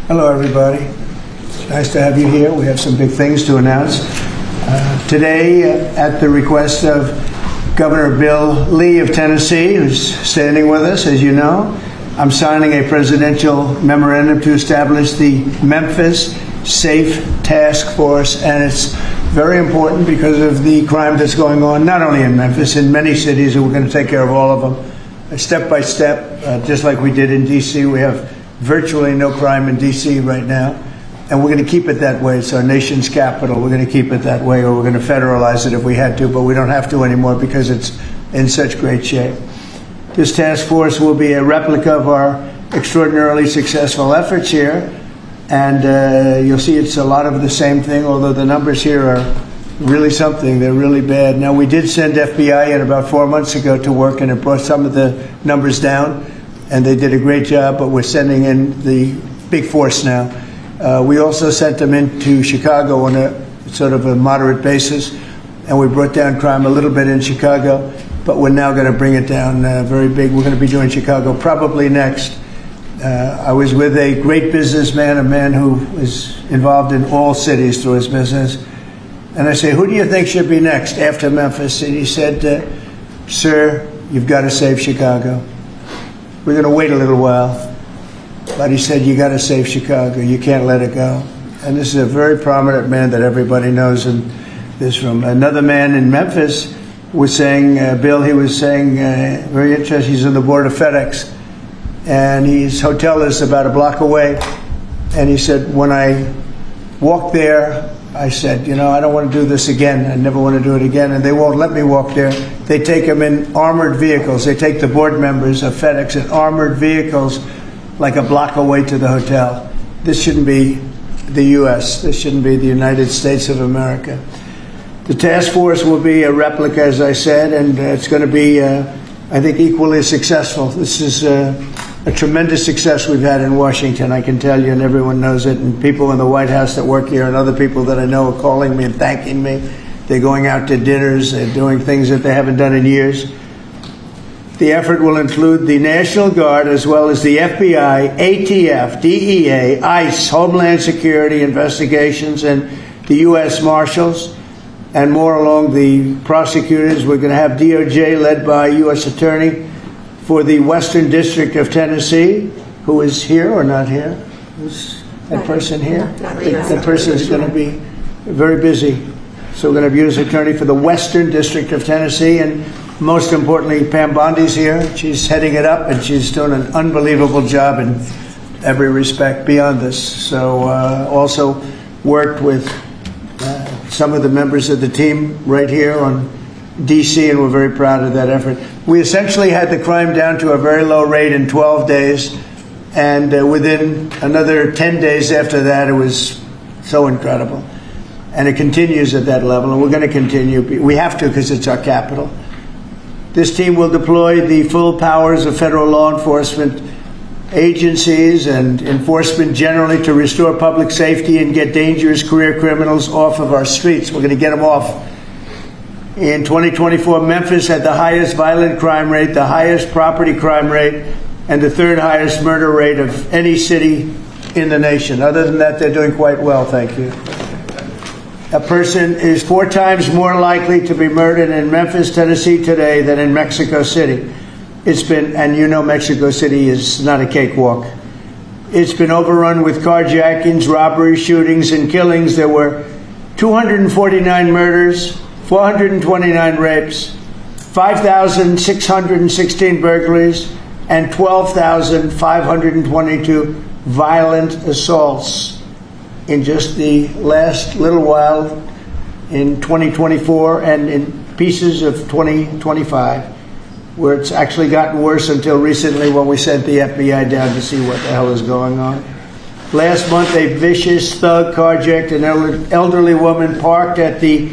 Hello, everybody. It's nice to have you here. We have some big things to announce. Today, at the request of Governor Bill Lee of Tennessee, who's standing with us, as you know, I'm signing a presidential memorandum to establish the Memphis Safe Task Force, and it's very important because of the crime that's going on, not only in Memphis, in many cities, and we're going to take care of all of them, step by step, just like we did in D.C. We have virtually no crime in D.C. right now, and we're going to keep it that way. It's our nation's capital. We're going to keep it that way, or we're going to federalize it if we had to, but we don't have to anymore because it's in such great shape. This task force will be a replica of our extraordinarily successful efforts here, and you'll see it's a lot of the same thing, although the numbers here are really something. They're really bad. Now, we did send FBI in about 4 months ago to work, and it brought some of the numbers down, and they did a great job, but we're sending in the big force now. We also sent them into Chicago on a sort of a moderate basis, and we brought down crime a little bit in Chicago, but we're now going to bring it down very big. We're going to be doing Chicago probably next. I was with a great businessman, a man who is involved in all cities through his business, and I say, who do you think should be next after Memphis? And he said, sir, you've got to save Chicago. We're going to wait a little while. But he said, you got to save Chicago. You can't let it go. And this is a very prominent man that everybody knows in this room. Another man in Memphis was saying, Bill, he was saying, very interesting, he's on the board of FedEx. And his hotel is about a block away. And he said, when I walked there, I said, you know, I don't want to do this again. I never want to do it again. And they won't let me walk there. They take them in armored vehicles. They take the board members of FedEx in armored vehicles like a block away to the hotel. This shouldn't be the U.S. This shouldn't be the United States of America. The task force will be a replica, as I said, and it's going to be, I think, equally successful. This is a tremendous success we've had in Washington, I can tell you, and everyone knows it. And people in the White House that work here and other people that I know are calling me and thanking me. They're going out to dinners. They're doing things that they haven't done in years. The effort will include the National Guard as well as the FBI, ATF, DEA, ICE, Homeland Security investigations, and the U.S. Marshals, and more along the prosecutors. We're going to have DOJ led by U.S. Attorney for the Western District of Tennessee, who is here or not here? Is that person here? That person is going to be very busy. So we're going to have U.S. Attorney for the Western District of Tennessee, and most importantly, Pam Bondi's here. She's heading it up, and she's doing an unbelievable job in every respect beyond this. So also worked with some of the members of the team right here on D.C., and we're very proud of that effort. We essentially had the crime down to a very low rate in 12 days, and within another 10 days after that, it was so incredible. And it continues at that level, and we're going to continue. We have to because it's our capital. This team will deploy the full powers of federal law enforcement agencies and enforcement generally to restore public safety and get dangerous career criminals off of our streets. We're going to get them off. In 2024, Memphis had the highest violent crime rate, the highest property crime rate, and the third highest murder rate of any city in the nation. Other than that, they're doing quite well, thank you. A person is 4 times more likely to be murdered in Memphis, Tennessee today than in Mexico City. It's been, and you know Mexico City is not a cakewalk. It's been overrun with carjackings, robberies, shootings, and killings. There were 249 murders, 429 rapes, 5,616 burglaries, and 12,522 violent assaults in just the last little while in 2024 and in pieces of 2025, where it's actually gotten worse until recently when we sent the FBI down to see what the hell is going on. Last month, a vicious thug carjacked an elderly woman parked at the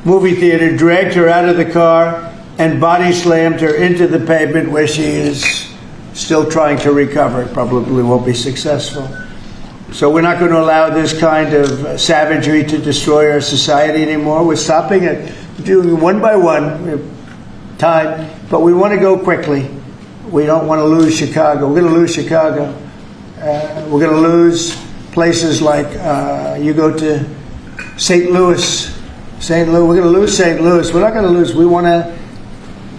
movie theater, dragged her out of the car, and body slammed her into the pavement, where she is still trying to recover. It probably won't be successful. So we're not going to allow this kind of savagery to destroy our society anymore. We're stopping it, doing one by one. We have time, but we want to go quickly. We don't want to lose Chicago. We're going to lose Chicago. We're going to lose places like you go to St. Louis. St. Louis, we're going to lose St. Louis. We're not going to lose. We want to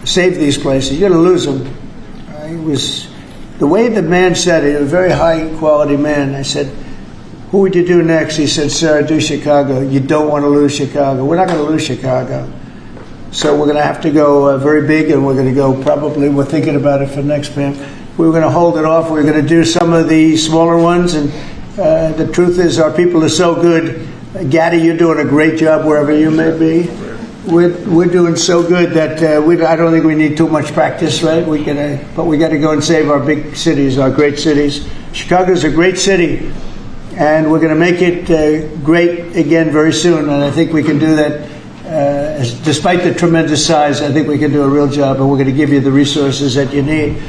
save these places. You're going to lose them. It was the way the man said it. A very high quality man. I said, "Who would you do next?" He said, "Sir, I do Chicago." You don't want to lose Chicago. We're not going to lose Chicago. So we're going to have to go very big, and we're going to go probably. We're thinking about it for next Pam. We were going to hold it off. We're going to do some of the smaller ones, and the truth is, our people are so good. Gaddy, you're doing a great job wherever you may be. We're doing so good that I don't think we need too much practice, right? But we got to go and save our big cities, our great cities. Chicago's a great city, and we're going to make it great again very soon. And I think we can do that. Despite the tremendous size, I think we can do a real job, and we're going to give you the resources that you need.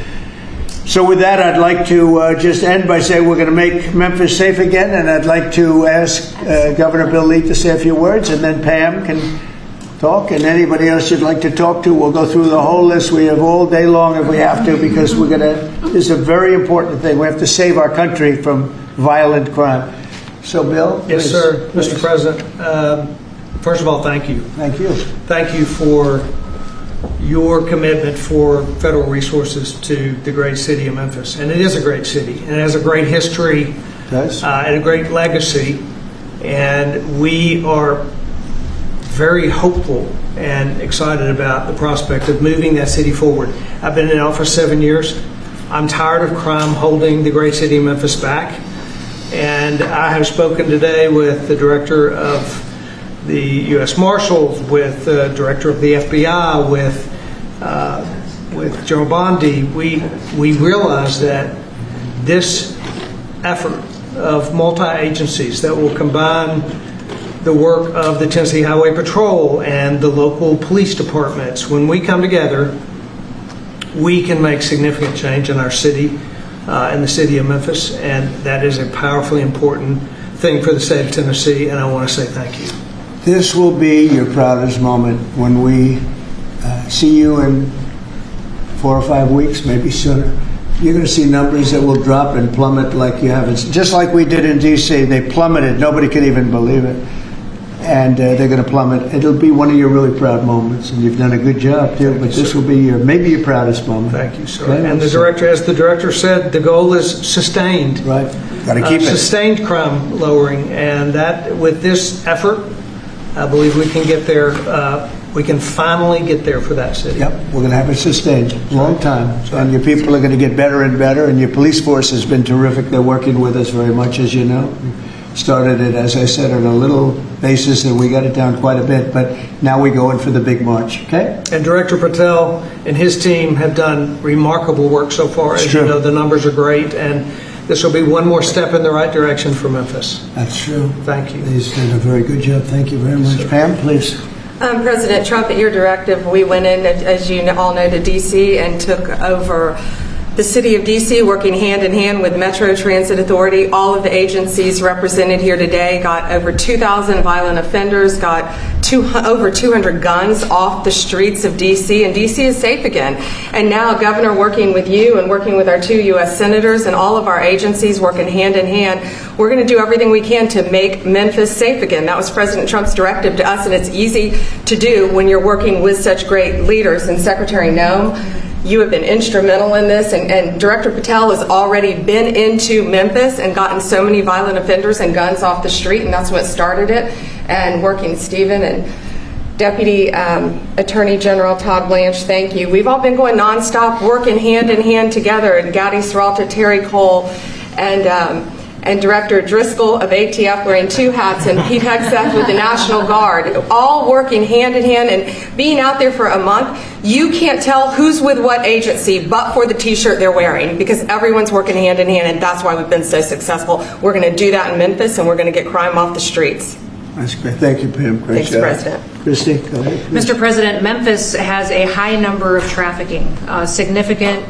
So with that, I'd like to just end by saying we're going to make Memphis safe again, and I'd like to ask Governor Bill Lee to say a few words, and then Pam can talk, and anybody else you'd like to talk to. We'll go through the whole list. We have all day long if we have to, because this is a very important thing. We have to save our country from violent crime. So, Bill? Yes, sir. Mr. President, first of all, thank you. Thank you. Thank you for your commitment for federal resources to the great city of Memphis. And it is a great city, and it has a great history and a great legacy. And we are very hopeful and excited about the prospect of moving that city forward. I've been in office 7 years. I'm tired of crime holding the great city of Memphis back. And I have spoken today with the director of the U.S. Marshals, with the director of the FBI, with General Bondi. We realize that this effort of multi-agencies that will combine the work of the Tennessee Highway Patrol and the local police departments, when we come together, we can make significant change in our city, in the city of Memphis, and that is a powerfully important thing for the state of Tennessee, and I want to say thank you. This will be your proudest moment when we see you in 4 or 5 weeks, maybe sooner. You're going to see numbers that will drop and plummet like you haven't. Just like we did in D.C., they plummeted. Nobody could even believe it. And they're going to plummet. It'll be one of your really proud moments, and you've done a good job too. But this will be maybe your proudest moment. Thank you, sir. Okay? And the director, as the director said, the goal is sustained. Right. Got to keep it. Sustained crime lowering, and that with this effort, I believe we can get there. We can finally get there for that city. Yep, we're going to have it sustained. Long time. And your people are going to get better and better, and your police force has been terrific. They're working with us very much, as you know. Started it, as I said, on a little basis, and we got it down quite a bit, but now we go in for the big march, okay? And Director Patel and his team have done remarkable work so far. As you know, the numbers are great, and this will be one more step in the right direction for Memphis. That's true. Thank you. He's done a very good job. Thank you very much. Pam, please. President Trump, at your directive, we went in, as you all know, to D.C. and took over the city of D.C., working hand in hand with Metro Transit Authority. All of the agencies represented here today got over 2,000 violent offenders, got over 200 guns off the streets of D.C., and D.C. is safe again. And now, Governor, working with you and working with our 2 U.S. senators and all of our agencies working hand in hand, we're going to do everything we can to make Memphis safe again. That was President Trump's directive to us, and it's easy to do when you're working with such great leaders. And Secretary Noem, you have been instrumental in this, and Director Patel has already been into Memphis and gotten so many violent offenders and guns off the street, and that's what started it. And working Stephen and Deputy Attorney General Todd Blanche, thank you. We've all been going nonstop, working hand in hand together, and Gadi Serralta, Terry Cole, and Director Driscoll of ATF wearing 2 hats, and Pete Hegseth with the National Guard, all working hand in hand and being out there for a month. You can't tell who's with what agency but for the t-shirt they're wearing, because everyone's working hand in hand, and that's why we've been so successful. We're going to do that in Memphis, and we're going to get crime off the streets. That's great. Thank you, Pam. Great job. Thanks, President. Christy, go ahead. Mr. President, Memphis has a high number of trafficking, significant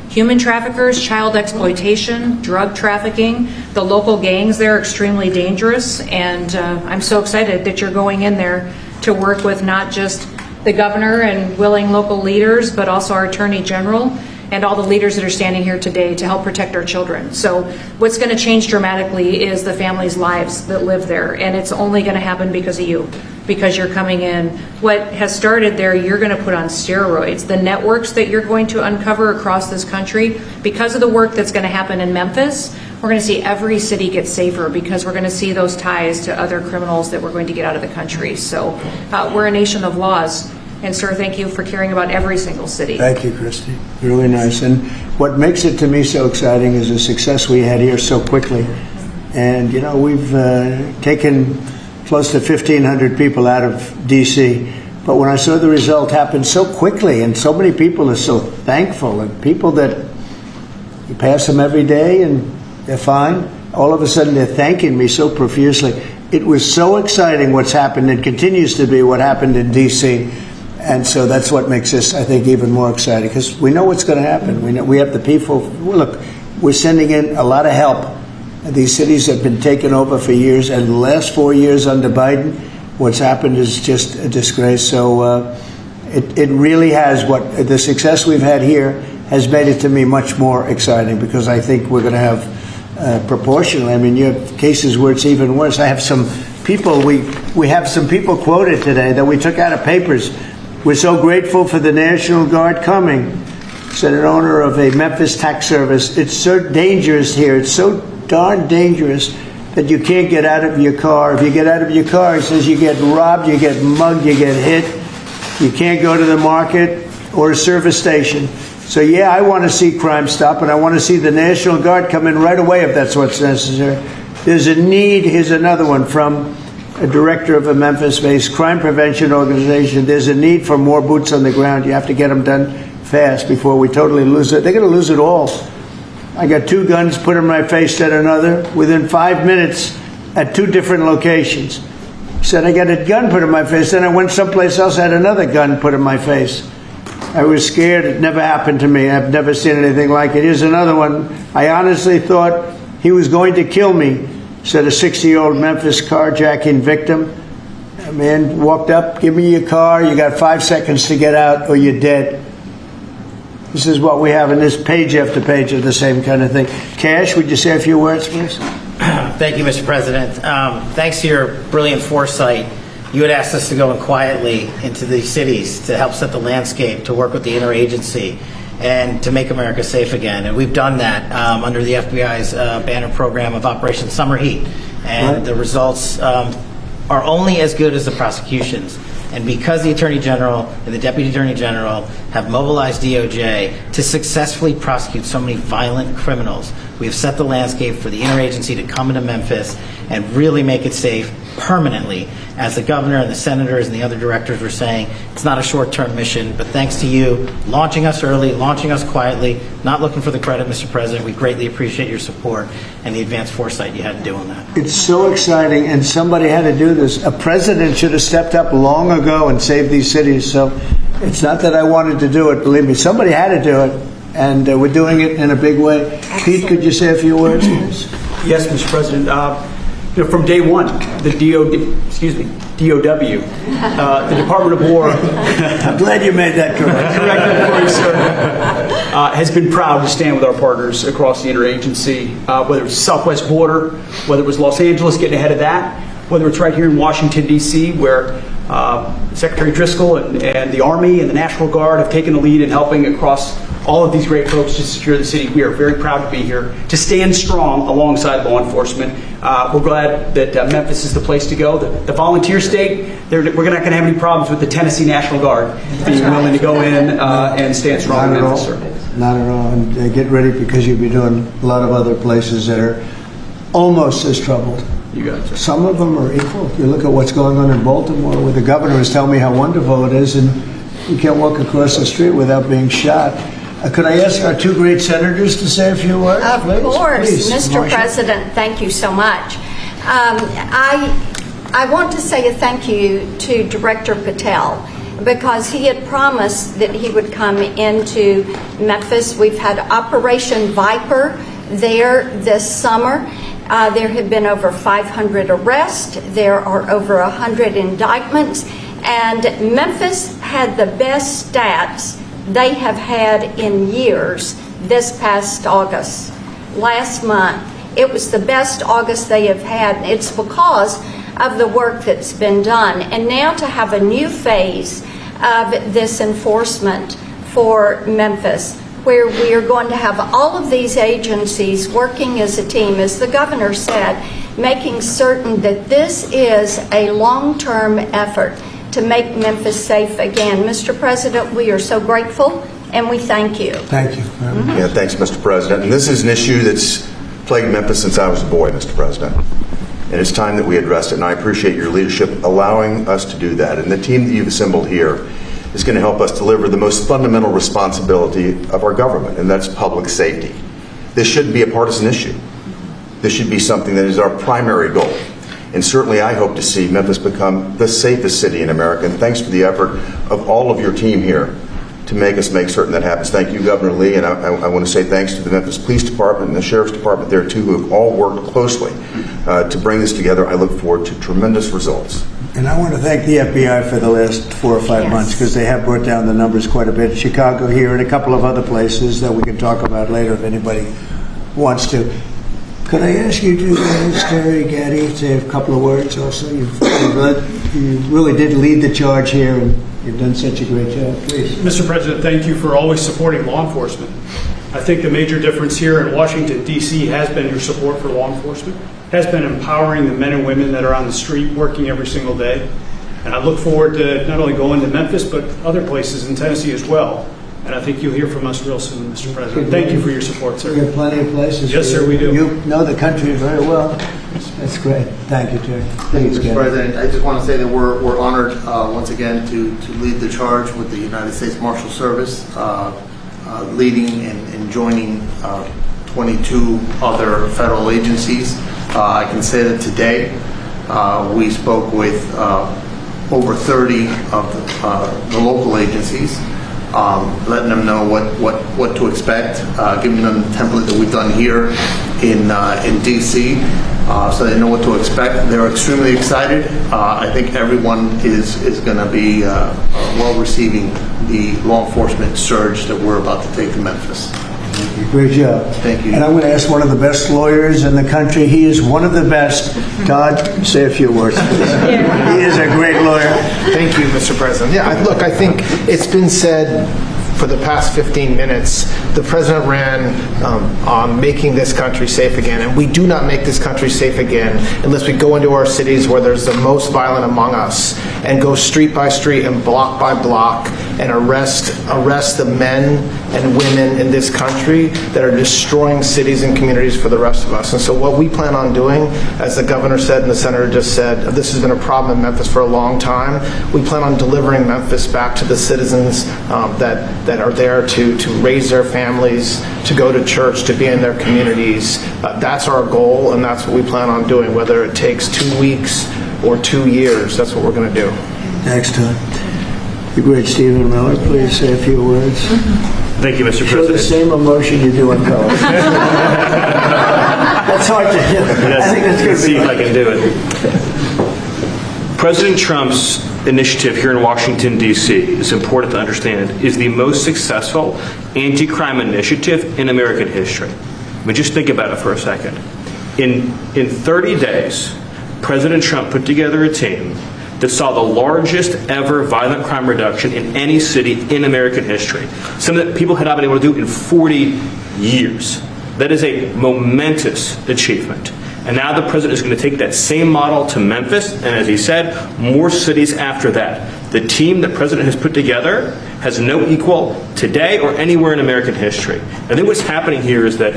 human traffickers, child exploitation, drug trafficking. The local gangs there are extremely dangerous, and I'm so excited that you're going in there to work with not just the governor and willing local leaders, but also our Attorney General and all the leaders that are standing here today to help protect our children. So what's going to change dramatically is the families' lives that live there, and it's only going to happen because of you, because you're coming in. What has started there, you're going to put on steroids. The networks that you're going to uncover across this country, because of the work that's going to happen in Memphis, we're going to see every city get safer, because we're going to see those ties to other criminals that we're going to get out of the country. So we're a nation of laws. And sir, thank you for caring about every single city. Thank you, Christy. Really nice. And what makes it to me so exciting is the success we had here so quickly. And, you know, we've taken close to 1,500 people out of D.C., but when I saw the result happen so quickly, and so many people are so thankful, and people that you pass them every day and they're fine, all of a sudden they're thanking me so profusely. It was so exciting what's happened. It continues to be what happened in D.C., and so that's what makes this, I think, even more exciting, because we know what's going to happen. We know we have the people. Look, we're sending in a lot of help. These cities have been taken over for years, and the last 4 years under Biden, what's happened is just a disgrace. So it really has, what the success we've had here has made it to me much more exciting, because I think we're going to have proportionally. I mean, you have cases where it's even worse. I have some people, we have some people quoted today that we took out of papers. We're so grateful for the National Guard coming, said an owner of a Memphis tax service. It's so dangerous here. It's so darn dangerous that you can't get out of your car. If you get out of your car, he says, you get robbed, you get mugged, you get hit. You can't go to the market or a service station. So, yeah, I want to see crime stop, and I want to see the National Guard come in right away if that's what's necessary. There's a need. Here's another one from a director of a Memphis-based crime prevention organization. There's a need for more boots on the ground. You have to get them done fast before we totally lose it. They're going to lose it all. I got 2 guns put in my face, said another, within 5 minutes at 2 different locations. Said I got a gun put in my face. Then I went someplace else, had another gun put in my face. I was scared. It never happened to me. I've never seen anything like it. Here's another one. I honestly thought he was going to kill me, said a 60-year-old Memphis carjacking victim. A man walked up, give me your car, you got 5 seconds to get out or you're dead. This is what we have in this page after page of the same kind of thing. Cash, would you say a few words, please? Thank you, Mr. President. Thanks to your brilliant foresight, you had asked us to go in quietly into these cities to help set the landscape, to work with the Interagency, and to make America safe again. And we've done that under the FBI's banner program of Operation Summer Heat. And Right. the results are only as good as the prosecutions. And because the Attorney General and the Deputy Attorney General have mobilized DOJ to successfully prosecute so many violent criminals, we have set the landscape for the Interagency to come into Memphis and really make it safe permanently. As the governor and the senators and the other directors were saying, it's not a short-term mission, but thanks to you launching us early, launching us quietly, not looking for the credit, Mr. President, we greatly appreciate your support and the advanced foresight you had in doing that. It's so exciting, and somebody had to do this. A president should have stepped up long ago and saved these cities. So it's not that I wanted to do it, believe me. Somebody had to do it, and we're doing it in a big way. Excellent. Pete, could you say a few words, please? Yes, Mr. President. From day one, the DOW, the Department of War. I'm glad you made that correct. Correct for you, sir. Has been proud to stand with our partners across the Interagency, whether it's Southwest border, whether it was Los Angeles getting ahead of that, whether it's right here in Washington, D.C., where Secretary Driscoll and the Army and the National Guard have taken the lead in helping across all of these great folks to secure the city. We are very proud to be here, to stand strong alongside law enforcement. We're glad that Memphis is the place to go. The volunteer state, we're not going to have any problems with the Tennessee National Guard being willing to go in and stand strong in Memphis. Not at all. And get ready, because you'll be doing a lot of other places that are almost as troubled. You got it, sir. Some of them are equal. You look at what's going on in Baltimore, where the governor is telling me how wonderful it is, and you can't walk across the street without being shot. Could I ask our 2 great senators to say a few words? Of course. Please, Mr. Marcia. President, thank you so much. I want to say a thank you to Director Patel, because he had promised that he would come into Memphis. We've had Operation Viper there this summer. There have been over 500 arrests. There are over 100 indictments. And Memphis had the best stats they have had in years this past August. Last month, it was the best August they have had. It's because of the work that's been done. And now to have a new phase of this enforcement for Memphis, where we are going to have all of these agencies working as a team, as the governor said, making certain that this is a long-term effort to make Memphis safe again. Mr. President, we are so grateful and we thank you. Thank you. Yeah, thanks, Mr. President. And this is an issue that's plagued Memphis since I was a boy, Mr. President. And it's time that we addressed it, and I appreciate your leadership allowing us to do that. And the team that you've assembled here is going to help us deliver the most fundamental responsibility of our government, and that's public safety. This shouldn't be a partisan issue. This should be something that is our primary goal. And certainly I hope to see Memphis become the safest city in America. And thanks for the effort of all of your team here to make certain that happens. Thank you, Governor Lee, and I want to say thanks to the Memphis Police Department and the Sheriff's Department there too, who have all worked closely to bring this together. I look forward to tremendous results. And I want to thank the FBI for the last 4 or 5 months, because they have brought down the numbers quite a bit. Chicago here and a couple of other places that we can talk about later if anybody wants to. Could I ask you to, Terry Gaddy, say a couple of words also? You really did lead the charge here, and you've done such a great job. Please. Mr. President, thank you for always supporting law enforcement. I think the major difference here in Washington, D.C. has been your support for law enforcement, has been empowering the men and women that are on the street working every single day. And I look forward to not only going to Memphis, but other places in Tennessee as well. And I think you'll hear from us real soon, Mr. President. Thank you for your support, sir. We have plenty of places. Yes, sir, we do. You know the country very well. That's great. Thank you, Terry. Please, Mr. President, I just want to say that we're honored once again to lead the charge with the United States Marshal Service, leading and joining 22 other federal agencies. I can say that today we spoke with over 30 of the local agencies, letting them know what to expect, giving them the template that we've done here in D.C., so they know what to expect. They're extremely excited. I think everyone is going to be well receiving the law enforcement surge that we're about to take to Memphis. Great job. Thank you. And I'm going to ask one of the best lawyers in the country. He is one of the best. Todd, say a few words, please. Yeah. He is a great lawyer. Thank you, Mr. President. Yeah, look, I think it's been said for the past 15 minutes, the president ran on making this country safe again, and we do not make this country safe again unless we go into our cities where there's the most violent among us and go street by street and block by block and arrest the men and women in this country that are destroying cities and communities for the rest of us. And so what we plan on doing, as the governor said and the senator just said, this has been a problem in Memphis for a long time. We plan on delivering Memphis back to the citizens that are there to raise their families, to go to church, to be in their communities. That's our goal, and that's what we plan on doing, whether it takes 2 weeks or 2 years. That's what we're going to do. Next time. The great Stephen Miller, please say a few words. Thank you, Mr. Show President. the same emotion you do in college. That's hard to do. I think that's good. See if I can do it. President Trump's initiative here in Washington, D.C., is important to understand, is the most successful anti-crime initiative in American history. I mean, just think about it for a second. In 30 days, President Trump put together a team that saw the largest ever violent crime reduction in any city in American history. Something that people had not been able to do in 40 years. That is a momentous achievement. And now the president is going to take that same model to Memphis, and as he said, more cities after that. The team that the president has put together has no equal today or anywhere in American history. I think what's happening here is that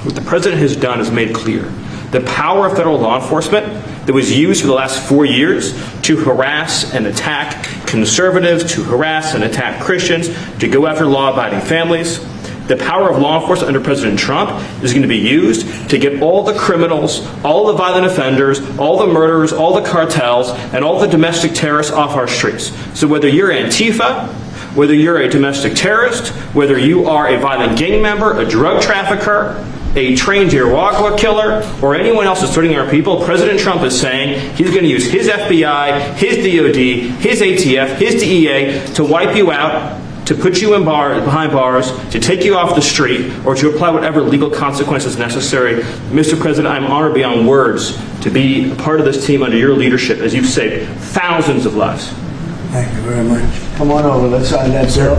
what the president has done is made clear. The power of federal law enforcement that was used for the last 4 years to harass and attack conservatives, to harass and attack Christians, to go after law-abiding families. The power of law enforcement under President Trump is going to be used to get all the criminals, all the violent offenders, all the murderers, all the cartels, and all the domestic terrorists off our streets. So whether you're Antifa, whether you're a domestic terrorist, whether you are a violent gang member, a drug trafficker, a trained Irawagwa killer, or anyone else that's threatening our people, President Trump is saying he's going to use his FBI, his DOD, his ATF, his DEA to wipe you out to put you behind bars, to take you off the street, or to apply whatever legal consequences necessary. Mr. President, I'm honored beyond words to be a part of this team under your leadership as you've saved thousands of lives. Thank you very much. Come on over. Let's sign that bill.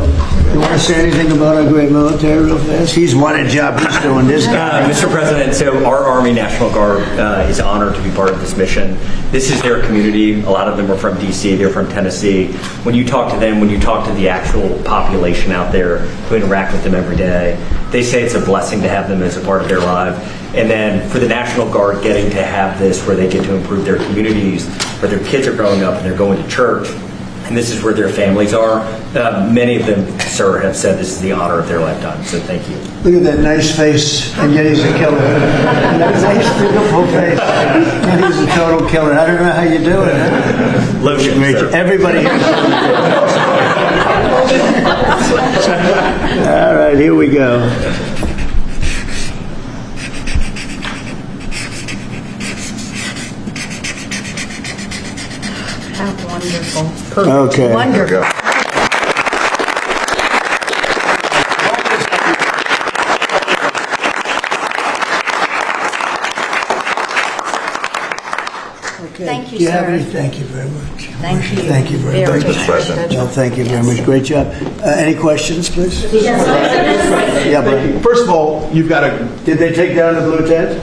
You want to say anything about our great military real fast? He's won a job. He's doing this guy. Mr. President, so our Army National Guard is honored to be part of this mission. This is their community. A lot of them are from D.C. They're from Tennessee. When you talk to them, when you talk to the actual population out there who interact with them every day, they say it's a blessing to have them as a part of their life. And then for the National Guard getting to have this where they get to improve their communities, where their kids are growing up and they're going to church, and this is where their families are. Many of them, sir, have said this is the honor of their lifetime, so thank you. Look at that nice face, and yet he's a killer. That nice, beautiful face. And he's a total killer. I don't know how you do it. Lotion, sir. Everybody here. All right, here we go. How wonderful. Okay. Wonderful. Thank you, Do you have sir. any? Thank you very much. Thank you. Thank you very much. Mr. President. No, thank you very much. Great job. Any questions, please? Yeah, Brian. First of all, you've got to. Did they take down the blue tent?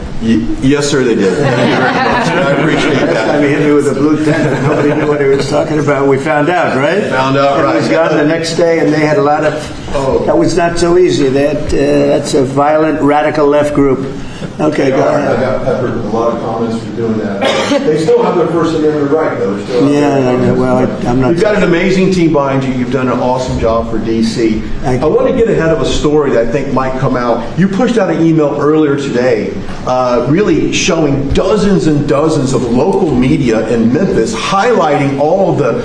Yes, sir, they did. Thank you very much. I appreciate Last time he hit me with a blue tent, and nobody knew what he was talking about. We found out, right? Found out, and right. It was gone the next day, and they had a lot of. Oh. That was not so easy. They had, that's a violent, radical left group. Okay, go ahead. I've heard a lot of comments for doing that. They still have their First Amendment right, though. They're still I'm not. You've got an amazing team behind you. You've done an awesome job for D.C. Thank you. I want to get ahead of a story that I think might come out. You pushed out an email earlier today really showing dozens and dozens of local media in Memphis highlighting all of the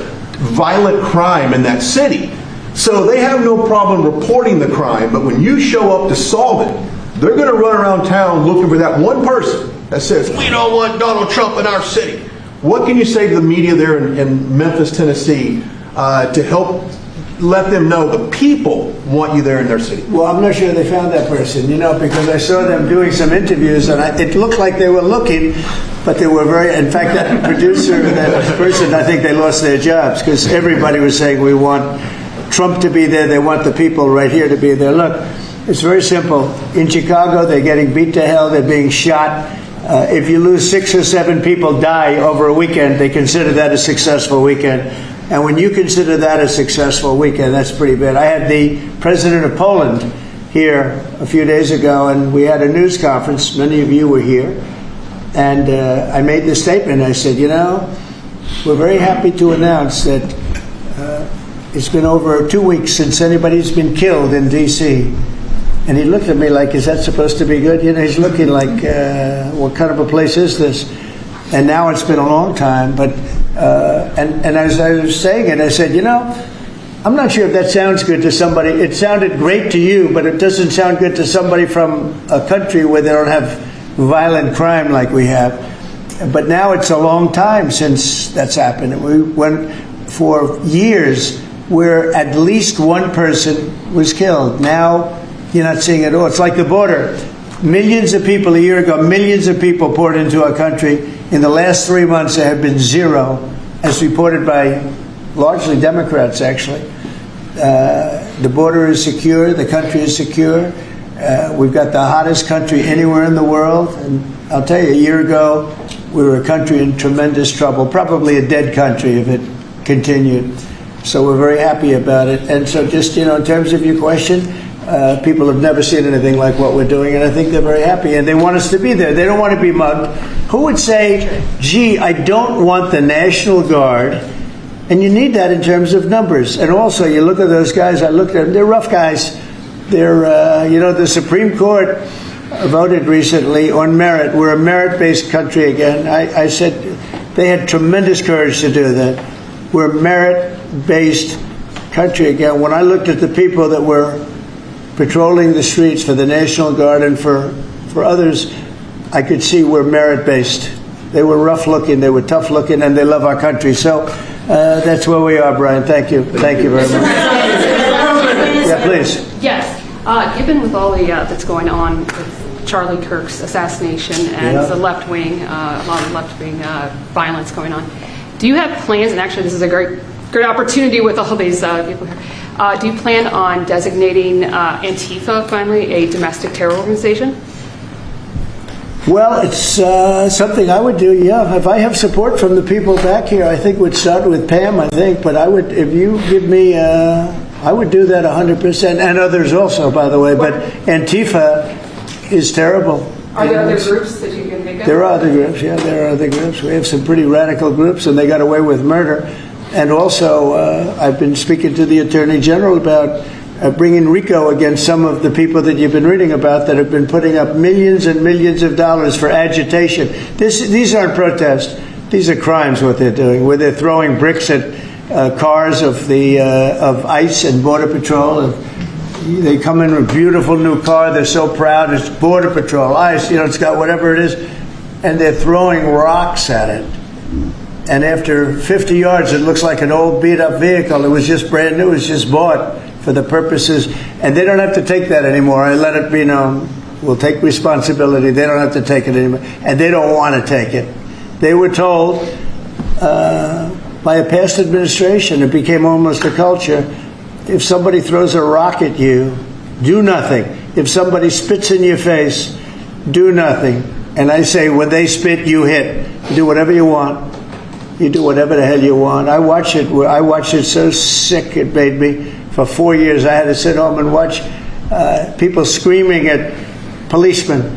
violent crime in that city. So they have no problem reporting the crime, but when you show up to solve it, they're going to run around town looking for that one person that says, we don't want Donald Trump in our city. What can you say to the media there in Memphis, Tennessee, to help let them know the people want you there in their city? Well, I'm not sure they found that person, because I saw them doing some interviews, and it looked like they were looking, but they were very, in fact, that producer, that person, I think they lost their jobs, because everybody was saying, we want Trump to be there, they want the people right here to be there. Look, it's very simple. In Chicago, they're getting beat to hell, they're being shot. If you lose 6 or 7 people die over a weekend, they consider that a successful weekend. And when you consider that a successful weekend, that's pretty bad. I had the president of Poland here a few days ago, and we had a news conference. Many of you were here. And I made this statement. I said, we're very happy to announce that it's been over 2 weeks since anybody's been killed in D.C. And he looked at me like, is that supposed to be good? He's looking like, what kind of a place is this? And now it's been a long time. But and as I was saying it, I said, I'm not sure if that sounds good to somebody. It sounded great to you, but it doesn't sound good to somebody from a country where they don't have violent crime like we have. But now it's a long time since that's happened. We went for years where at least one person was killed. Now you're not seeing it all. It's like the border. Millions of people a year ago, millions of people poured into our country. In the last 3 months, there have been 0, as reported by largely Democrats, actually. The border is secure. The country is secure. We've got the hottest country anywhere in the world. And I'll tell you, a year ago, we were a country in tremendous trouble, probably a dead country if it continued. So we're very happy about it. And so just, in terms of your question, people have never seen anything like what we're doing, and I think they're very happy, and they want us to be there. They don't want to be mugged. Who would say, gee, I don't want the National Guard? And you need that in terms of numbers. And also, you look at those guys, I looked at them, they're rough guys. They're, the Supreme Court voted recently on merit. We're a merit-based country again. I said they had tremendous courage to do that. We're a merit-based country again. When I looked at the people that were patrolling the streets for the National Guard and for others, I could see we're merit-based. They were rough-looking, they were tough-looking, and they love our country. So that's where we are, Brian. Thank you. Thank you very much. Yeah, please. Yes. Given with all the that's going on with Charlie Kirk's assassination and the left wing, a lot of left wing violence going on, do you have plans? And actually, this is a great opportunity with all these people here. Do you plan on designating Antifa finally a domestic terror organization? Well, it's something I would do, yeah. If I have support from the people back here, I think we'd start with Pam, I think. But I would, if you give me, I would do that 100%, and others also, by the way. But Antifa is terrible. Are there other groups that you can think of? There are other groups, yeah, there are other groups. We have some pretty radical groups, and they got away with murder. And also, I've been speaking to the Attorney General about bringing RICO against some of the people that you've been reading about that have been putting up millions and millions of dollars for agitation. These aren't protests. These are crimes, what they're doing, where they're throwing bricks at cars of ICE and Border Patrol. And they come in with a beautiful new car. They're so proud. It's Border Patrol, ICE, it's got whatever it is. And they're throwing rocks at it. And after 50 yards, it looks like an old beat-up vehicle. It was just brand new. It was just bought for the purposes. And they don't have to take that anymore. I let it be known. We'll take responsibility. They don't have to take it anymore. And they don't want to take it. They were told by a past administration, it became almost a culture, if somebody throws a rock at you, do nothing. If somebody spits in your face, do nothing. And I say, when they spit, you hit. You do whatever you want. You do whatever the hell you want. I watched it so sick it made me. For 4 years, I had to sit home and watch people screaming at policemen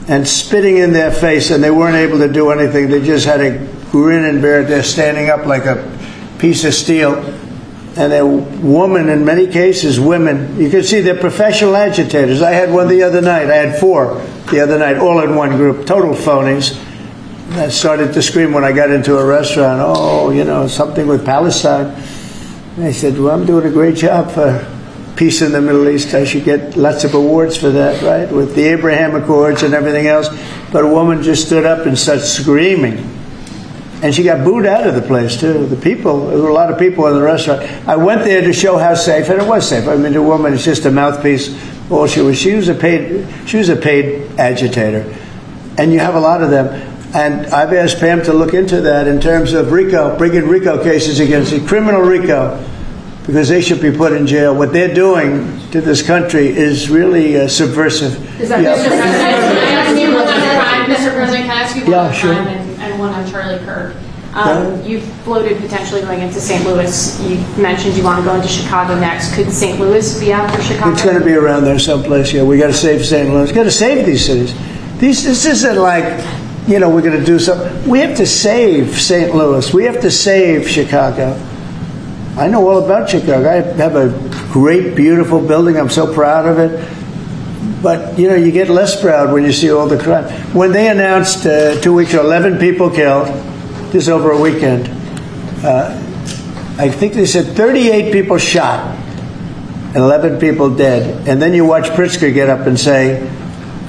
and spitting in their face, and they weren't able to do anything. They just had a grin and bear it. They're standing up like a piece of steel. And they're women, in many cases, women. You can see they're professional agitators. I had one the other night. I had 4 the other night, all in one group, total phonies. I started to scream when I got into a restaurant, something with Palestine. And I said, well, I'm doing a great job for peace in the Middle East. I should get lots of awards for that, right? With the Abraham Accords and everything else. But a woman just stood up and started screaming. And she got booed out of the place, too. There were a lot of people in the restaurant. I went there to show how safe, and it was safe. I mean, the woman is just a mouthpiece. All she was a paid agitator. And you have a lot of them. And I've asked Pam to look into that in terms of RICO, bringing RICO cases against the criminal RICO, because they should be put in jail. What they're doing to this country is really subversive. Is that Mr. President, can I ask you one on crime and one on Charlie Kirk? You've floated potentially going into St. Louis. You mentioned you want to go into Chicago next. Could St. Louis be after Chicago? It's going to be around there someplace, yeah. We got to save St. Louis. We've got to save these cities. This isn't like, we're going to do something. We have to save St. Louis. We have to save Chicago. I know all about Chicago. I have a great, beautiful building. I'm so proud of it. But, you get less proud when you see all the crime. When they announced 2 weeks ago, 11 people killed, this over a weekend, I think they said 38 people shot and 11 people dead. And then you watch Pritzker get up and say,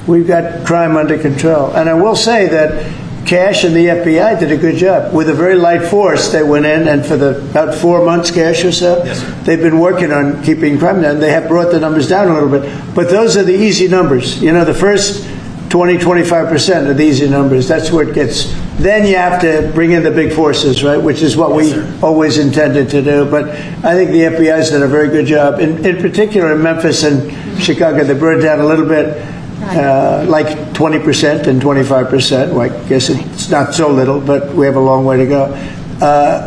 we've got crime under control. And I will say that Cash and the FBI did a good job. With a very light force, they went in, and for about 4 months, Cash or so, they've been working on keeping crime down. They have brought the numbers down a little bit. But those are the easy numbers. The first 20-25% are the easy numbers. That's where it gets. Then you have to bring in the big forces, right, which is what we always intended to do. But I think the FBI's done a very good job. In particular, in Memphis and Chicago, they brought it down a little bit. Like 20% and 25%. Well, I guess it's not so little, but we have a long way to go.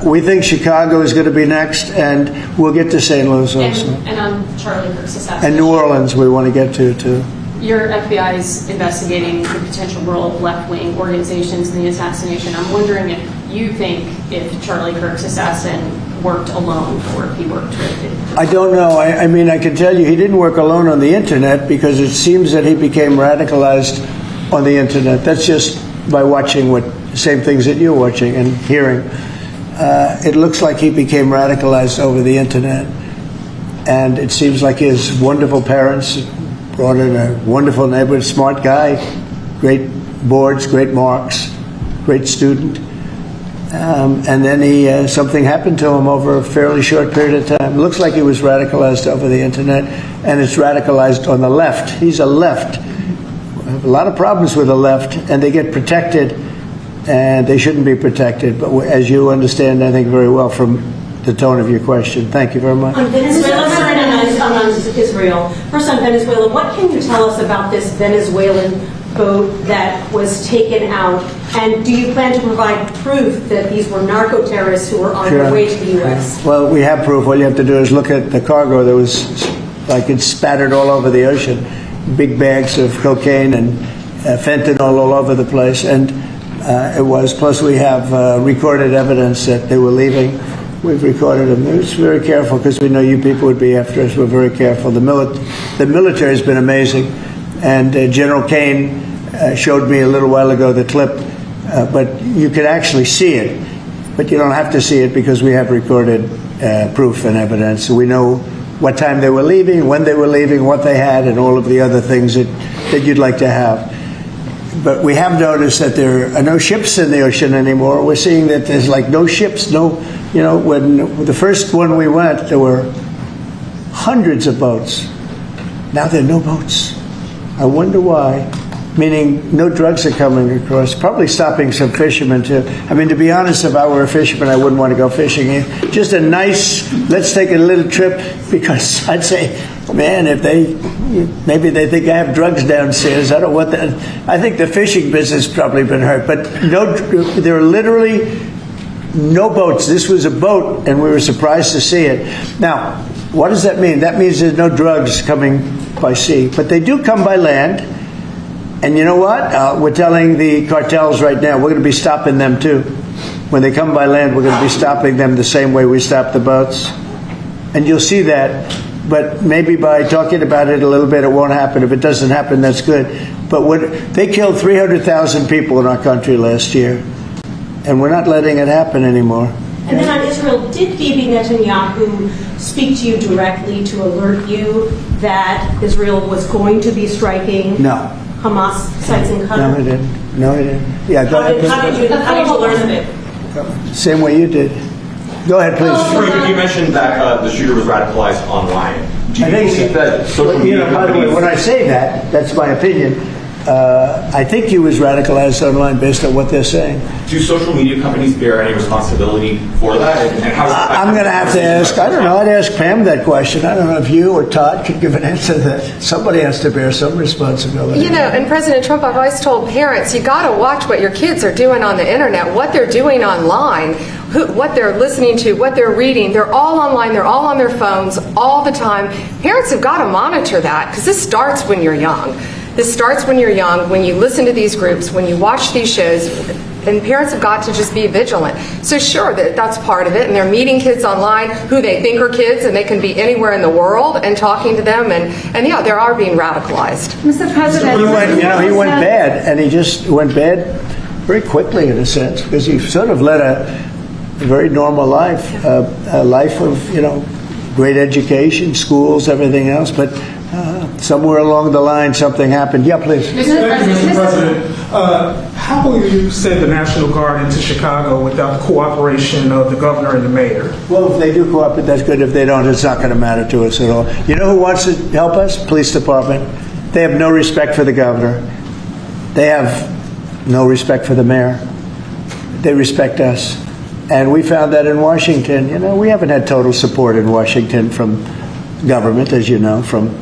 We think Chicago is going to be next, and we'll get to St. Louis also. And on Charlie Kirk's assassination. And New Orleans we want to get to, too. Your FBI is investigating the potential role of left-wing organizations in the assassination. I'm wondering if you think if Charlie Kirk's assassin worked alone or if he worked with it. I don't know. I mean, I can tell you he didn't work alone on the Internet, because it seems that he became radicalized on the Internet. That's just by watching the same things that you're watching and hearing. It looks like he became radicalized over the Internet. And it seems like his wonderful parents brought in a wonderful neighborhood, smart guy, great boards, great marks, great student. And then something happened to him over a fairly short period of time. It looks like he was radicalized over the internet, and it's radicalized on the left. He's a left. We have a lot of problems with the left, and they get protected, and they shouldn't be protected. But as you understand, I think very well from the tone of your question. Thank you very much. On Venezuela, on Israel. First on Venezuela, what can you tell us about this Venezuelan boat that was taken out? And do you plan to provide proof that these were narco-terrorists who were on their way to the U.S.? Well, we have proof. All you have to do is look at the cargo that was like it spattered all over the ocean. Big bags of cocaine and fentanyl all over the place. And it was, plus we have recorded evidence that they were leaving. We've recorded them. It was very careful because we know you people would be after us. We're very careful. The military has been amazing. And General Kane showed me a little while ago the clip, but you could actually see it. But you don't have to see it because we have recorded proof and evidence. So we know what time they were leaving, when they were leaving, what they had, and all of the other things that you'd like to have. But we have noticed that there are no ships in the ocean anymore. We're seeing that there's like no ships, when the first one we went, there were hundreds of boats. Now there are no boats. I wonder why. Meaning no drugs are coming across. Probably stopping some fishermen too. I mean, to be honest, if I were a fisherman, I wouldn't want to go fishing here. Just a nice, let's take a little trip, because I'd say, man, maybe they think I have drugs downstairs. I don't want that. I think the fishing business has probably been hurt. But there are literally no boats. This was a boat, and we were surprised to see it. Now, what does that mean? That means there's no drugs coming by sea. But they do come by land. And you know what? We're telling the cartels right now, we're going to be stopping them too. When they come by land, we're going to be stopping them the same way we stop the boats. And you'll see that. But maybe by talking about it a little bit, it won't happen. If it doesn't happen, that's good. But they killed 300,000 people in our country last year. And we're not letting it happen anymore. And then on Israel, did Bibi Netanyahu speak to you directly to alert you that Israel was going to be striking Hamas sites in Qatar? No, he didn't. No, he didn't. Yeah, go ahead. How did you learn of it? Same way you did. Go ahead, please. You mentioned that the shooter was radicalized online. Do you believe that social media by the way, when I say that, that's my opinion. I think he was radicalized online based on what they're saying. Do social media companies bear any responsibility for that? And how I'm going to have to ask, I don't know, I'd ask Pam that question. I don't know if you or Todd could give an answer to that. Somebody has to bear some responsibility. And President Trump, I've always told parents, you got to watch what your kids are doing on the internet, what they're doing online, what they're listening to, what they're reading. They're all online, they're all on their phones all the time. Parents have got to monitor that, because this starts when you're young. This starts when you're young, when you listen to these groups, when you watch these shows, and parents have got to just be vigilant. So sure, that's part of it, and they're meeting kids online who they think are kids, and they can be anywhere in the world and talking to them, and yeah, they are being radicalized. Mr. President, he went bad, and he just went bad very quickly in a sense, because he sort of led a very normal life, a life of great education, schools, everything else, but somewhere along the line something happened. Yeah, please. Thank you, Mr. President. How will you send the National Guard into Chicago without the cooperation of the governor and the mayor? Well, if they do cooperate, that's good. If they don't, it's not going to matter to us at all. You know who wants to help us? Police department. They have no respect for the governor. They have no respect for the mayor. They respect us. And we found that in Washington. We haven't had total support in Washington from government, as you know, from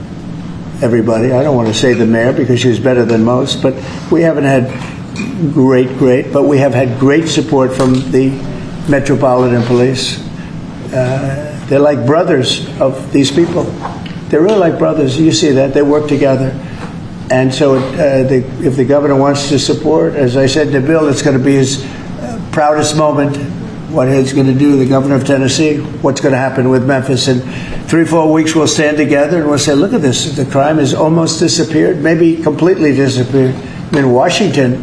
everybody. I don't want to say the mayor because she was better than most, but we haven't had great, but we have had great support from the Metropolitan Police. They're like brothers of these people. They're really like brothers. You see that. They work together. And so if the governor wants to support, as I said to Bill, it's going to be his proudest moment. What he's going to do, the governor of Tennessee, what's going to happen with Memphis. In 3-4 weeks, we'll stand together and we'll say, look at this. The crime has almost disappeared, maybe completely disappeared. In Washington,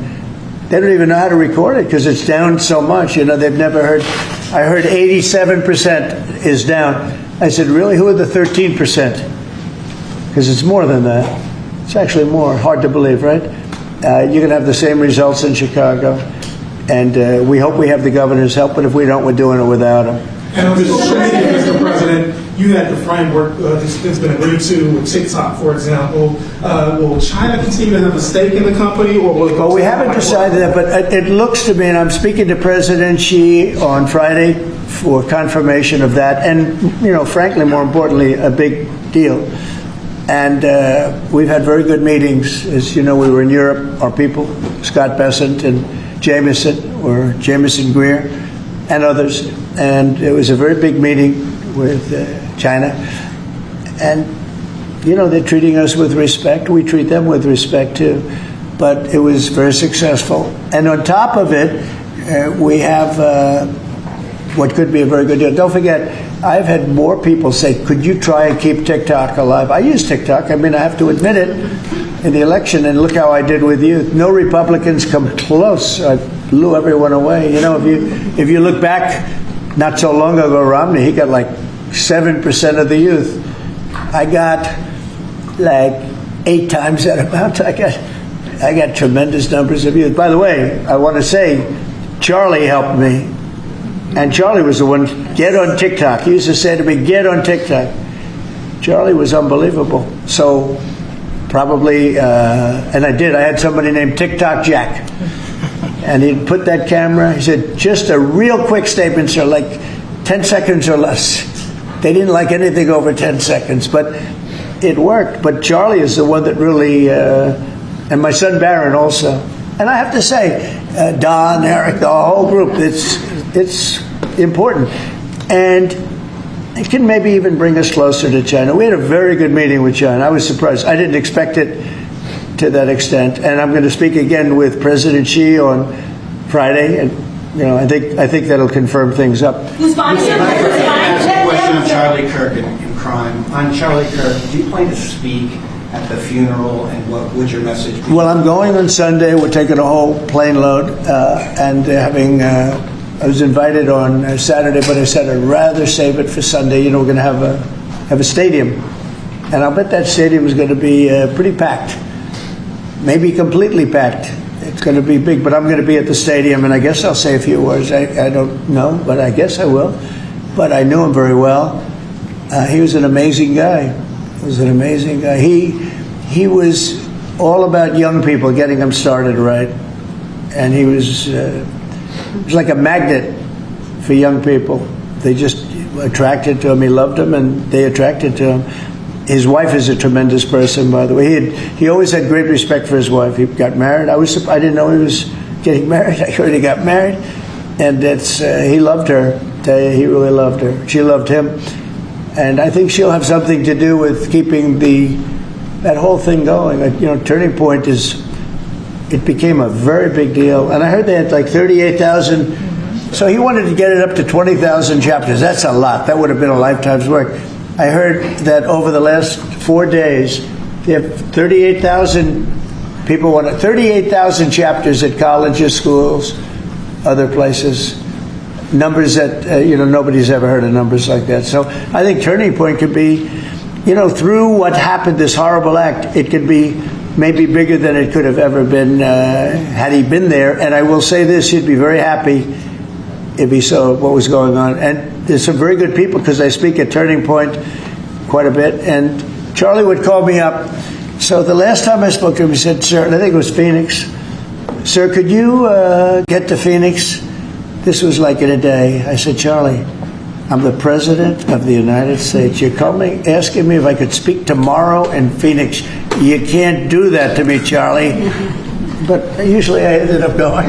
they don't even know how to record it because it's down so much. They've never heard. I heard 87% is down. I said, really? Who are the 13%? Because it's more than that. It's actually more. Hard to believe, right? You're going to have the same results in Chicago. And we hope we have the governor's help, but if we don't, we're doing it without him. And on social media, Mr. President, you had the framework that's been agreed to with TikTok, for example. Will China continue to have a stake in the company, or will it go? Well, we haven't decided that, but it looks to me, and I'm speaking to President Xi on Friday for confirmation of that, and, you know, frankly, more importantly, a big deal. And we've had very good meetings. As you know, we were in Europe, our people, Scott Bessent and Jameson Greer, and others. And it was a very big meeting with China. And, you know, they're treating us with respect. We treat them with respect, too. But it was very successful. And on top of it, we have what could be a very good deal. Don't forget, I've had more people say, could you try and keep TikTok alive? I use TikTok. I mean, I have to admit it. In the election, and look how I did with you. No Republicans come close. I blew everyone away. You know, if you look back, not so long ago, Romney, he got like 7% of the youth. I got like 8 times that amount. I got tremendous numbers of youth. By the way, I want to say, Charlie helped me, and Charlie was the one. Get on TikTok. He used to say to me, "Get on TikTok." Charlie was unbelievable. So. Probably, and I did. I had somebody named TikTok Jack. And he'd put that camera, he said, just a real quick statement, sir, like 10 seconds or less. They didn't like anything over 10 seconds, but it worked. But Charlie is the one that really, and my son Barron also. And I have to say, Don, Eric, the whole group, it's important. And it can maybe even bring us closer to China. We had a very good meeting with China. I was surprised. I didn't expect it to that extent. And I'm going to speak again with President Xi on Friday, and you know, I think that'll confirm things up. Question on Charlie Kirk and crime. On Charlie Kirk, do you plan to speak at the funeral, and what would your message be? Well, I'm going on Sunday. We're taking a whole plane load, and having. I was invited on Saturday, but I said I'd rather save it for Sunday. You know, we're going to have a stadium, and I'll bet that stadium is going to be pretty packed, maybe completely packed. It's going to be big, but I'm going to be at the stadium, and I guess I'll say a few words. I don't know, but I guess I will. But I knew him very well. He was an amazing guy. He was all about young people, getting them started right, and he was. It was like a magnet for young people. They just attracted to him. He loved them, and they attracted to him. His wife is a tremendous person, by the way. He always had great respect for his wife. He got married. I didn't know he was getting married. I heard he got married, and he loved her. He really loved her. She loved him, and I think she'll have something to do with keeping that whole thing going. You know, Turning Point it became a very big deal. And I heard they had like 38,000. So he wanted to get it up to 20,000 chapters. That's a lot. That would have been a lifetime's work. I heard that over the last 4 days, they have 38,000 people 38,000 chapters at colleges, schools, other places. Numbers that, nobody's ever heard of numbers like that. So I think Turning Point could be, through what happened, this horrible act, it could be maybe bigger than it could have ever been had he been there. And I will say this, he'd be very happy if he saw what was going on. And there's some very good people, because I speak at Turning Point quite a bit. And Charlie would call me up. So the last time I spoke to him, he said, sir, and I think it was Phoenix, sir, could you get to Phoenix? This was like in a day. I said, Charlie, I'm the President of the United States. You're calling, asking me if I could speak tomorrow in Phoenix. You can't do that to me, Charlie. But usually I ended up going.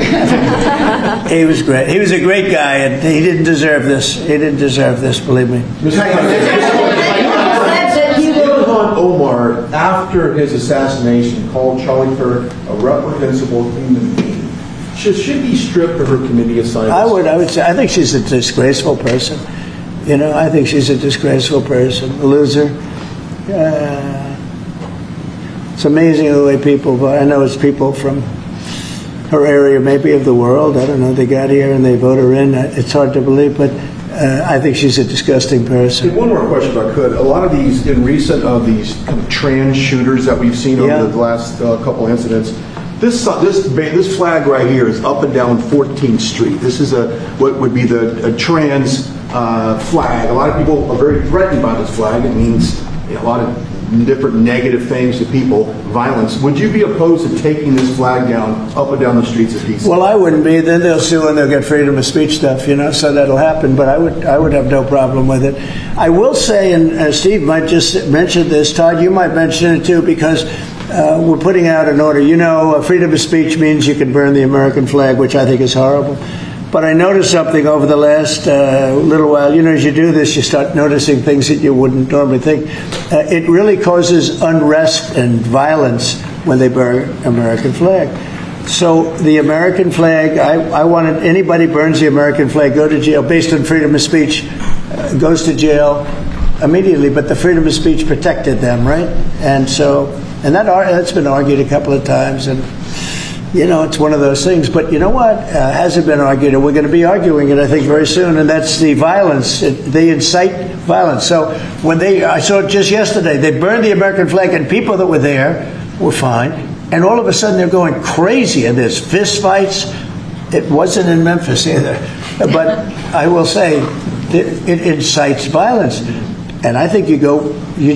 He was great. He was a great guy, and he didn't deserve this. He didn't deserve this, believe me. Ilhan Omar, after his assassination, called Charlie Kirk a reprehensible human being. Should be stripped of her committee assignments? I would say, I think she's a disgraceful person. I think she's a disgraceful person, a loser. It's amazing the way people vote. I know it's people from her area, maybe of the world. I don't know. They got here and they vote her in. It's hard to believe, but I think she's a disgusting person. One more question, if I could. A lot of these, in recent of these kind of trans shooters that we've seen over the last couple incidents, This flag right here is up and down 14th Street. This is what would be a trans flag. A lot of people are very threatened by this flag. It means a lot of different negative things to people, violence. Would you be opposed to taking this flag down up and down the streets of D.C.? Well, I wouldn't be. Then they'll sue and they'll get freedom of speech stuff, so that'll happen. But I would have no problem with it. I will say, and Steve might just mention this, Todd, you might mention it too, because we're putting out an order. Freedom of speech means you can burn the American flag, which I think is horrible. But I noticed something over the last little while. As you do this, you start noticing things that you wouldn't normally think. It really causes unrest and violence when they burn American flag. So the American flag, I wanted anybody burns the American flag, go to jail based on freedom of speech, goes to jail immediately. But the freedom of speech protected them, right? And that's been argued a couple of times. And it's one of those things. But you know what? Hasn't been argued, and we're going to be arguing it, I think, very soon, and that's the violence. They incite violence. So I saw it just yesterday, they burned the American flag, and people that were there were fine, and all of a sudden they're going crazy, and there's fist fights. It wasn't in Memphis either. But I will say, it incites violence. And I think you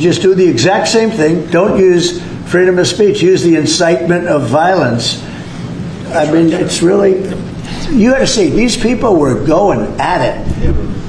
just do the exact same thing. Don't use freedom of speech. Use the incitement of violence. I mean, it's really, you got to see, these people were going at it.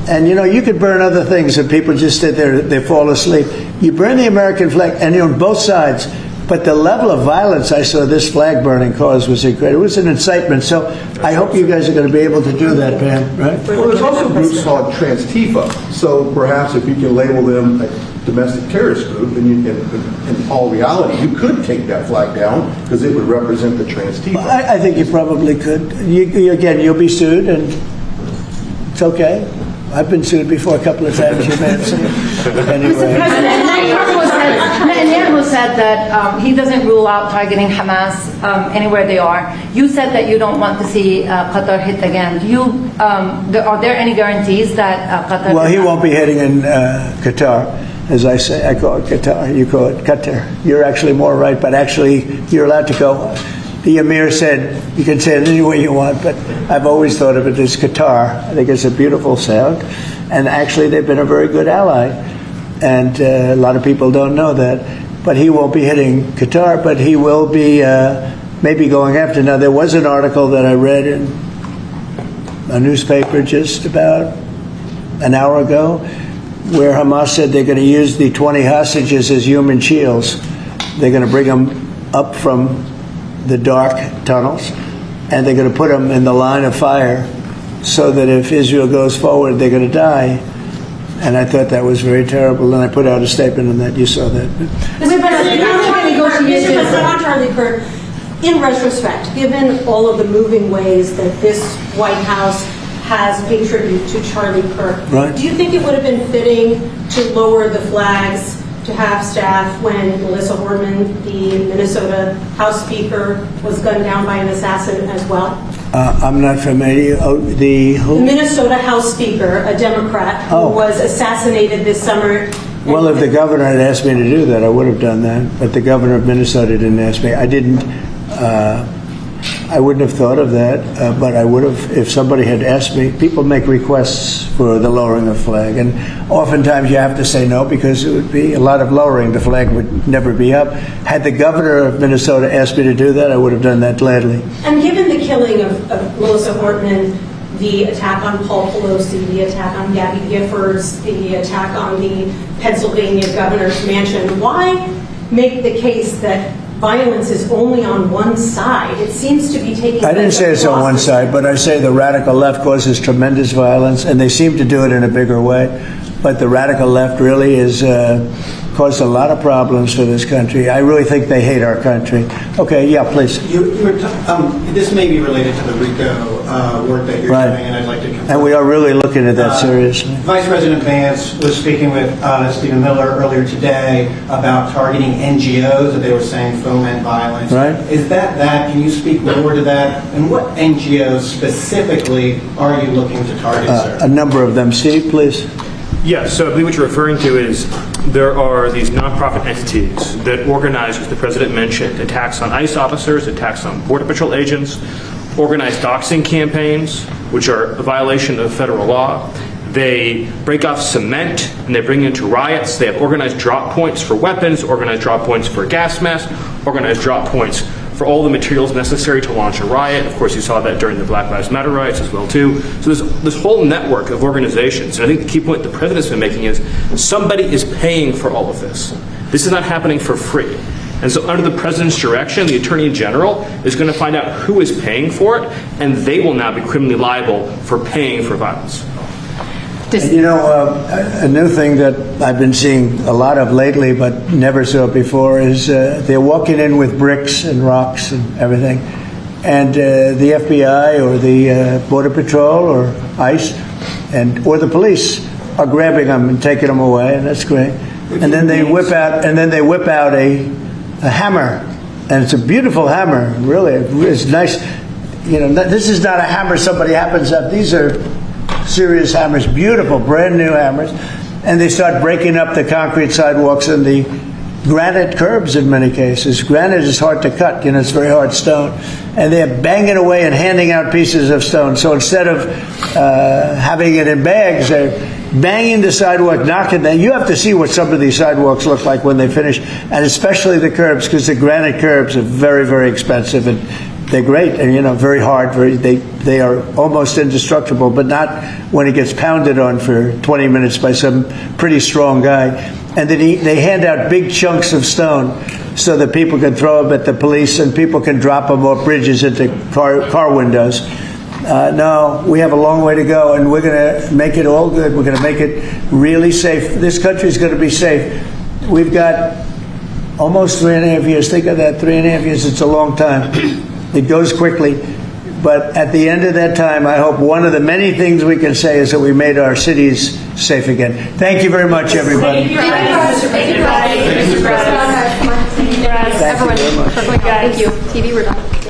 And, you could burn other things and people just sit there, they fall asleep. You burn the American flag, and on both sides. But the level of violence I saw this flag burning cause was incredible. It was an incitement. So I hope you guys are going to be able to do that, Pam, right? Well, there's also groups called Trans-Tifa. So perhaps if you can label them a domestic terrorist group, and in all reality, you could take that flag down because it would represent the Trans-Tifa. I think you probably could. Again, you'll be sued, and it's okay. I've been sued before a couple of times. You may have seen it. Anyway. Netanyahu said that he doesn't rule out targeting Hamas anywhere they are. You said that you don't want to see Qatar hit again. Are there any guarantees that Qatar... Well, he won't be hitting in Qatar. As I say, I call it Qatar. You call it Qatar. You're actually more right, but actually you're allowed to go. The Emir said, you can say it any way you want, but I've always thought of it as Qatar. I think it's a beautiful sound. And actually, they've been a very good ally. And a lot of people don't know that. But he won't be hitting Qatar, but he will be maybe going after. Now, there was an article that I read in a newspaper just about an hour ago where Hamas said they're going to use the 20 hostages as human shields. They're going to bring them up from the dark tunnels, and they're going to put them in the line of fire so that if Israel goes forward, they're going to die. And I thought that was very terrible, and I put out a statement on that. You saw that. Mr. President, on Charlie Kirk, in retrospect, given all of the moving ways that this White House has paid tribute to Charlie Kirk, right. Do you think it would have been fitting to lower the flags, to have staff when Melissa Horman, the Minnesota House Speaker, was gunned down by an assassin as well? I'm not familiar. The Minnesota House Speaker, a Democrat, who was assassinated this summer. Well, if the governor had asked me to do that, I would have done that. But the governor of Minnesota didn't ask me. I didn't. I wouldn't have thought of that, but I would have if somebody had asked me. People make requests for the lowering of flag, and oftentimes you have to say no because it would be a lot of lowering. The flag would never be up. Had the governor of Minnesota asked me to do that, I would have done that gladly. And given the killing of Melissa Hortman, the attack on Paul Pelosi, the attack on Gabby Giffords, the attack on the Pennsylvania governor's mansion, why make the case that violence is only on one side? It seems to be taking... I didn't say it's on one side, but I say the radical left causes tremendous violence, and they seem to do it in a bigger way. But the radical left really is caused a lot of problems for this country. I really think they hate our country. Okay, yeah, please. This may be related to the RICO work that you're doing, and I'd like to confirm. And we are really looking at that seriously. Vice President Vance was speaking with Stephen Miller earlier today about targeting NGOs that they were saying foment violence. Right. Is that? Can you speak more to that? And what NGOs specifically are you looking to target, sir? A number of them. Steve, please. Yeah, so I believe what you're referring to is there are these nonprofit entities that organize, as the President mentioned, attacks on ICE officers, attacks on Border Patrol agents, organized doxing campaigns, which are a violation of federal law. They break off cement and they bring it into riots. They have organized drop points for weapons, organized drop points for gas masks, organized drop points for all the materials necessary to launch a riot. Of course, you saw that during the Black Lives Matter riots as well, too. So there's this whole network of organizations. And I think the key point the President's been making is somebody is paying for all of this. This is not happening for free. And so under the President's direction, the Attorney General is going to find out who is paying for it, and they will now be criminally liable for paying for violence. And, you know, a new thing that I've been seeing a lot of lately, but never saw before, is they're walking in with bricks and rocks and everything. And the FBI or the Border Patrol or ICE or the police are grabbing them and taking them away, and that's great. And then they whip out a hammer, and it's a beautiful hammer. Really, it's nice. You know, this is not a hammer somebody happens up. These are serious hammers, beautiful, brand new hammers, and they start breaking up the concrete sidewalks and the granite curbs in many cases. Granite is hard to cut, you know, it's very hard stone, and they're banging away and handing out pieces of stone. So instead of having it in bags, they're banging the sidewalk, knocking them. You have to see what some of these sidewalks look like when they finish, and especially the curbs, because the granite curbs are very, very expensive, and they're great, and, you know, very hard. They are almost indestructible, but not when it gets pounded on for 20 minutes by some pretty strong guy. And then they hand out big chunks of stone so that people can throw them at the police and people can drop them off bridges into car windows. No, we have a long way to go, and we're going to make it all good. We're going to make it really safe. This country is going to be safe. We've got almost 3.5 years. Think of that, 3.5 years. It's a long time. It goes quickly. But at the end of that time, I hope one of the many things we can say is that we made our cities safe again. Thank you very much, everybody. Thank you, President. Thank you, President. Thank you very much. Thank you. TV, we're done.